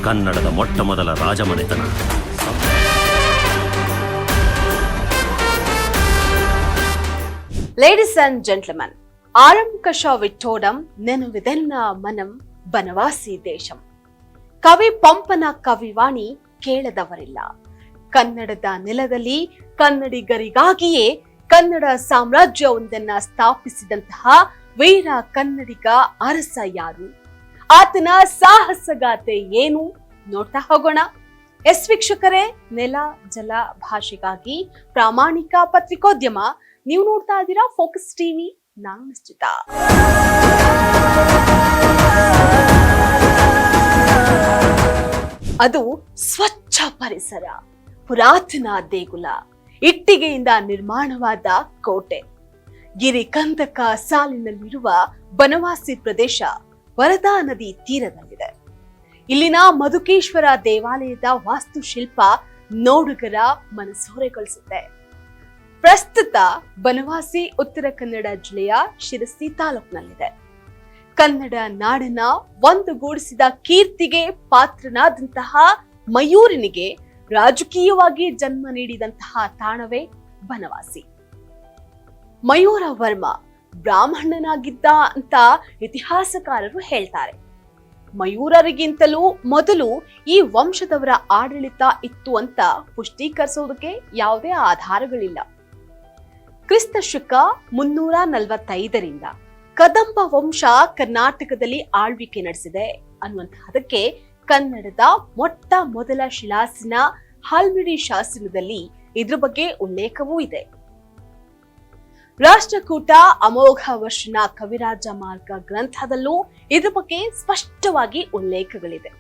ಕನ್ನಡದ ಮೊಟ್ಟ ಮೊದಲ ರಾಜಮನೆತನ. ಲೇಡೀಸ್ ಅಂಡ್ ಜೆಂಟ್ಲ್ಮನ್, ಆರಂಕಶ ವಿಠೋಡಂ ನೆನುವಿದೆನ್ನ ಮನಂ ಬನವಾಸಿ ದೇಶಂ. ಕವಿ ಪಂಪನ ಕವಿವಾಣಿ ಕೇಳದವರಿಲ್ಲ. ಕನ್ನಡದ ನೆಲದಲ್ಲಿ ಕನ್ನಡಿಗರಿಗಾಗಿಯೇ ಕನ್ನಡ ಸಾಮ್ರಾಜ್ಯವೊಂದನ್ನ ಸ್ಥಾಪಿಸಿದಂತಹ ವೀರ ಕನ್ನಡಿಗ ಅರಸ ಯಾರು? ಆತನ ಸಾಹಸಗಾಥೆ ಏನು? ನೋಡ್ತಾ ಹೋಗೋಣ. ಎಸ್ ವೀಕ್ಷಕರೇ, ನೆಲ ಜಲ ಭಾಷೆಗಾಗಿ ಪ್ರಾಮಾಣಿಕ ಪತ್ರಿಕೋದ್ಯಮ. ನೀವು ನೋಡ್ತಾ ಇದ್ದೀರಾ ಫೋಕಸ್ ಟಿವಿ. ನಾನು ನಿಶ್ಚಿತ. ಅದು ಸ್ವಚ್ಛ ಪರಿಸರ, ಪುರಾತನ ದೇಗುಲ, ಇಟ್ಟಿಗೆಯಿಂದ ನಿರ್ಮಾಣವಾದ ಕೋಟೆ, ಗಿರಿಕಂದಕ ಸಾಲಿನಲ್ಲಿರುವ ಬನವಾಸಿ ಪ್ರದೇಶ ವರದಾ ನದಿ ತೀರದಲ್ಲಿದೆ. ಇಲ್ಲಿನ ಮಧುಕೇಶ್ವರ ದೇವಾಲಯದ ವಾಸ್ತುಶಿಲ್ಪ ನೋಡುಗರ ಮನಸೂರೆಗೊಳಿಸುತ್ತೆ. ಪ್ರಸ್ತುತ ಬನವಾಸಿ ಉತ್ತರ ಕನ್ನಡ ಜಿಲ್ಲೆಯ ಶಿರಸಿ ತಾಲೂಕಿನಲ್ಲಿದೆ. ಕನ್ನಡ ನಾಡಿನ ಒಂದುಗೂಡಿಸಿದ ಕೀರ್ತಿಗೆ ಪಾತ್ರನಾದಂತಹ ಮಯೂರನಿಗೆ ರಾಜಕೀಯವಾಗಿ ಜನ್ಮ ನೀಡಿದಂತಹ ತಾಣವೇ ಬನವಾಸಿ. ಮಯೂರ ವರ್ಮ ಬ್ರಾಹ್ಮಣನಾಗಿದ್ದ ಅಂತ ಇತಿಹಾಸಕಾರರು ಹೇಳ್ತಾರೆ. ಮಯೂರರಿಗಿಂತಲೂ ಮೊದಲು ಈ ವಂಶದವರ ಆಡಳಿತ ಇತ್ತು ಅಂತ ಪುಷ್ಟೀಕರಿಸೋದಕ್ಕೆ ಯಾವುದೇ ಆಧಾರಗಳಿಲ್ಲ. ಕ್ರಿಸ್ತ ಶಕ 345ರಿಂದ ಕದಂಬ ವಂಶ ಕರ್ನಾಟಕದಲ್ಲಿ ಆಳ್ವಿಕೆ ನಡೆಸಿದೆ ಅನ್ನುವಂತಹದಕ್ಕೆ ಕನ್ನಡದ ಮೊಟ್ಟ ಮೊದಲ ಶಿಲಾಸಿನ ಹಲ್ಮಿಡಿ ಶಾಸನದಲ್ಲಿ ಇದ್ರ ಬಗ್ಗೆ ಉಲ್ಲೇಖವೂ ಇದೆ. ರಾಷ್ಟ್ರಕೂಟ ಅಮೋಘ ವರ್ಷನ ಕವಿರಾಜ ಮಾರ್ಗ ಗ್ರಂಥದಲ್ಲೂ ಇದ್ರ ಬಗ್ಗೆ ಸ್ಪಷ್ಟವಾಗಿ ಉಲ್ಲೇಖಗಳಿದೆ.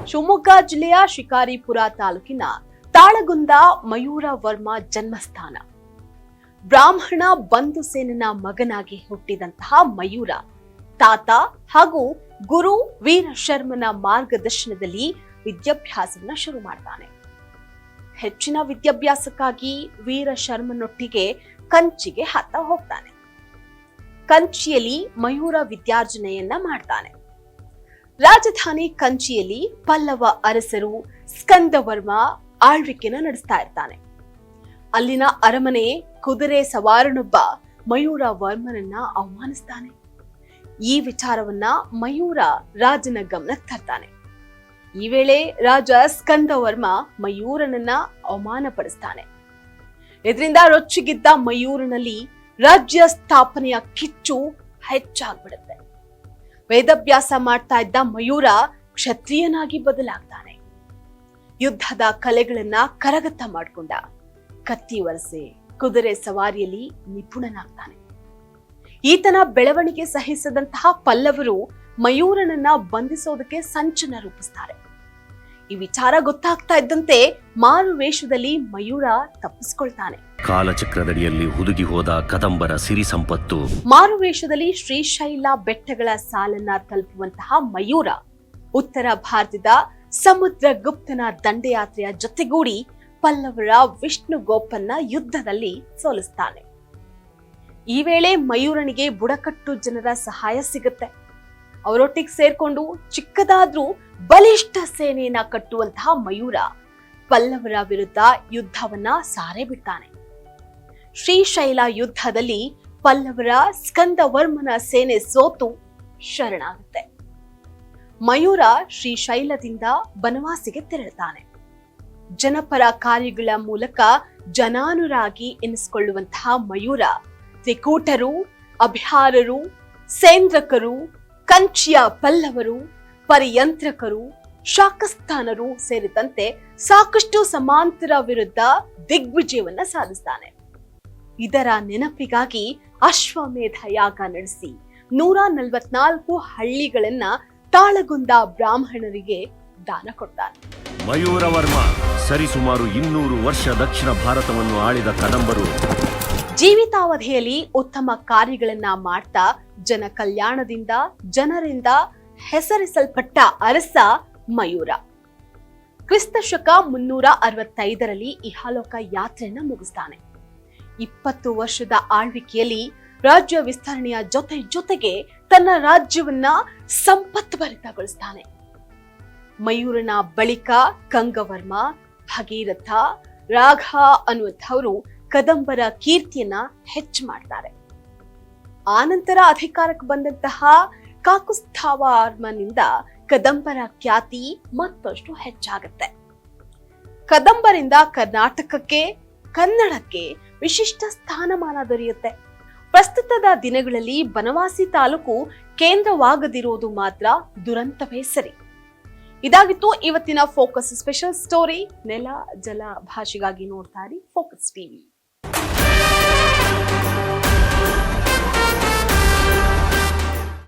ಶಿವಮೊಗ್ಗ ಜಿಲ್ಲೆಯ ಶಿಕಾರಿಪುರ ತಾಲೂಕಿನ ತಾಳಗುಂದ ಮಯೂರ ವರ್ಮ ಜನ್ಮಸ್ಥಾನ. ಬ್ರಾಹ್ಮಣ ಬಂಧುಸೇನನ ಮಗನಾಗಿ ಹುಟ್ಟಿದಂತಹ ಮಯೂರ ತಾತ ಹಾಗೂ ಗುರು ವೀರಶರ್ಮನ ಮಾರ್ಗದರ್ಶನದಲ್ಲಿ ವಿದ್ಯಾಭ್ಯಾಸವನ್ನ ಶುರು ಮಾಡ್ತಾನೆ. ಹೆಚ್ಚಿನ ವಿದ್ಯಾಭ್ಯಾಸಕ್ಕಾಗಿ ವೀರಶರ್ಮನೊಟ್ಟಿಗೆ ಕಂಚಿಗೆ ಹತ್ತ ಹೋಗ್ತಾನೆ. ಕಂಚಿಯಲ್ಲಿ ಮಯೂರ ವಿದ್ಯಾರ್ಜನೆಯನ್ನ ಮಾಡ್ತಾನೆ. ರಾಜಧಾನಿ ಕಂಚಿಯಲ್ಲಿ ಪಲ್ಲವ ಅರಸರು ಸ್ಕಂದವರ್ಮ ಆಳ್ವಿಕೆನ ನಡೆಸ್ತಾ ಇರ್ತಾನೆ. ಅಲ್ಲಿನ ಅರಮನೆ ಕುದುರೆ ಸವಾರನೊಬ್ಬ ಮಯೂರ ವರ್ಮನನ್ನ ಅವಮಾನಿಸ್ತಾನೆ. ಈ ವಿಚಾರವನ್ನ ಮಯೂರ ರಾಜನ ಗಮನಕ್ಕೆ ತರ್ತಾನೆ. ಈ ವೇಳೆ ರಾಜ ಸ್ಕಂದವರ್ಮ ಮಯೂರನನ್ನ ಅವಮಾನಪಡಿಸ್ತಾನೆ. ಇದರಿಂದ ರೊಚ್ಚಿಗಿದ್ದ ಮಯೂರನಲ್ಲಿ ರಾಜ್ಯ ಸ್ಥಾಪನೆಯ ಕಿಚ್ಚು ಹೆಚ್ಚಾಗ್ಬಿಡುತ್ತೆ. ವೇದಾಭ್ಯಾಸ ಮಾಡ್ತಾ ಇದ್ದ ಮಯೂರ ಕ್ಷತ್ರಿಯನಾಗಿ ಬದಲಾಗ್ತಾನೆ. ಯುದ್ಧದ ಕಲೆಗಳನ್ನ ಕರಗತ ಮಾಡಿಕೊಂಡ. ಕತ್ತಿ ವರಸೆ, ಕುದುರೆ ಸವಾರಿಯಲ್ಲಿ ನಿಪುಣನಾಗ್ತಾನೆ. ಈತನ ಬೆಳವಣಿಗೆ ಸಹಿಸದಂತಹ ಪಲ್ಲವರು ಮಯೂರನನ್ನ ಬಂಧಿಸೋದಕ್ಕೆ ಸಂಚನ ರೂಪಿಸ್ತಾರೆ. ಈ ವಿಚಾರ ಗೊತ್ತಾಗ್ತಾ ಇದ್ದಂತೆ ಮಾರು ವೇಷದಲ್ಲಿ ಮಯೂರ ತಪ್ಪಿಸ್ಕೊಳ್ತಾನೆ. ಕಾಲಚಕ್ರದಡಿಯಲ್ಲಿ ಹುದುಗಿ ಹೋದ ಕದಂಬರ ಸಿರಿ ಸಂಪತ್ತು. ಮಾರು ವೇಷದಲ್ಲಿ ಶ್ರೀಶೈಲ ಬೆಟ್ಟಗಳ ಸಾಲನ್ನ ತಲುಪುವಂತಹ ಮಯೂರ ಉತ್ತರ ಭಾರತದ ಸಮುದ್ರಗುಪ್ತನ ದಂಡಯಾತ್ರೆಯ ಜೊತೆಗೂಡಿ ಪಲ್ಲವರ ವಿಷ್ಣುಗೋಪನ್ನ ಯುದ್ಧದಲ್ಲಿ ಸೋಲಿಸ್ತಾನೆ. ಈ ವೇಳೆ ಮಯೂರನಿಗೆ ಬುಡಕಟ್ಟು ಜನರ ಸಹಾಯ ಸಿಗುತ್ತೆ. ಅವರೊಟ್ಟಿಗೆ ಸೇರ್ಕೊಂಡು ಚಿಕ್ಕದಾದ್ರೂ ಬಲಿಷ್ಠ ಸೇನೆಯನ್ನ ಕಟ್ಟುವಂತಹ ಮಯೂರ ಪಲ್ಲವರ ವಿರುದ್ಧ ಯುದ್ಧವನ್ನ ಸಾರೇ ಬಿಡ್ತಾನೆ. ಶ್ರೀಶೈಲ ಯುದ್ಧದಲ್ಲಿ ಪಲ್ಲವರ ಸ್ಕಂದವರ್ಮನ ಸೇನೆ ಸೋತು ಶರಣಾಗುತ್ತೆ. ಮಯೂರ ಶ್ರೀಶೈಲದಿಂದ ಬನವಾಸಿಗೆ ತೆರಳುತ್ತಾನೆ. ಜನಪರ ಕಾರ್ಯಗಳ ಮೂಲಕ ಜನಾನುರಾಗಿ ಎನಿಸಿಕೊಳ್ಳುವಂತಹ ಮಯೂರ ತ್ರಿಕೂಟರು, ಅಭಿಹಾರರು, ಸೇಂದ್ರಕರು, ಕಂಚಿಯ ಪಲ್ಲವರು, ಪರಿಯಂತ್ರಕರು, ಶಾಕಸ್ಥಾನರು ಸೇರಿದಂತೆ ಸಾಕಷ್ಟು ಸಮಾಂತರ ವಿರುದ್ಧ ದಿಗ್ವಿಜಯವನ್ನ ಸಾಧಿಸ್ತಾನೆ. ಇದರ ನೆನಪಿಗಾಗಿ ಅಶ್ವಮೇಧ ಯಾಗ ನಡೆಸಿ 144 ಹಳ್ಳಿಗಳನ್ನ ತಾಳಗುಂದ ಬ್ರಾಹ್ಮಣರಿಗೆ ದಾನ ಕೊಡ್ತಾನೆ. ಮಯೂರವರ್ಮ ಸರಿಸುಮಾರು 200 ವರ್ಷ ದಕ್ಷಿಣ ಭಾರತವನ್ನು ಆಳಿದ ಕದಂಬರು. ಜೀವಿತಾವಧಿಯಲ್ಲಿ ಉತ್ತಮ ಕಾರ್ಯಗಳನ್ನ ಮಾಡ್ತಾ ಜನ ಕಲ್ಯಾಣದಿಂದ ಜನರಿಂದ ಹೆಸರಿಸಲ್ಪಟ್ಟ ಅರಸ ಮಯೂರ. ಕ್ರಿಸ್ತ ಶಕ 365ರಲ್ಲಿ ಇಹಲೋಕ ಯಾತ್ರೆಯನ್ನ ಮುಗಿಸ್ತಾನೆ. 20 ವರ್ಷದ ಆಳ್ವಿಕೆಯಲ್ಲಿ ರಾಜ್ಯ ವಿಸ್ತರಣೆಯ ಜೊತೆಗೆ ತನ್ನ ರಾಜ್ಯವನ್ನ ಸಂಪತ್ಭರಿತಗೊಳಿಸ್ತಾನೆ. ಮಯೂರನ ಬಳಿಕ ಗಂಗವರ್ಮ, ಭಗೀರಥ, ರಾಘ ಅನ್ನುವಂಥವರು ಕದಂಬರ ಕೀರ್ತಿಯನ್ನ ಹೆಚ್ಚು ಮಾಡ್ತಾರೆ. ಆನಂತರ ಅಧಿಕಾರಕ್ಕೆ ಬಂದಂತಹ ಕಾಕುಸ್ಥಾವರ್ಮನಿಂದ ಕದಂಬರ ಖ್ಯಾತಿ ಮತ್ತಷ್ಟು ಹೆಚ್ಚಾಗುತ್ತೆ. ಕದಂಬರಿಂದ ಕರ್ನಾಟಕಕ್ಕೆ, ಕನ್ನಡಕ್ಕೆ ವಿಶಿಷ್ಟ ಸ್ಥಾನಮಾನ ದೊರೆಯುತ್ತೆ. ಪ್ರಸ್ತುತದ ದಿನಗಳಲ್ಲಿ ಬನವಾಸಿ ತಾಲೂಕು ಕೇಂದ್ರವಾಗದಿರೋದು ಮಾತ್ರ ದುರಂತವೇ ಸರಿ. ಇದಾಗಿತ್ತು ಇವತ್ತಿನ ಫೋಕಸ್ ಸ್ಪೆಷಲ್ ಸ್ಟೋರಿ. ನೆಲ ಜಲ ಭಾಷೆಗಾಗಿ ನೋಡ್ತಾ ಇರಿ ಫೋಕಸ್ ಟಿವಿ.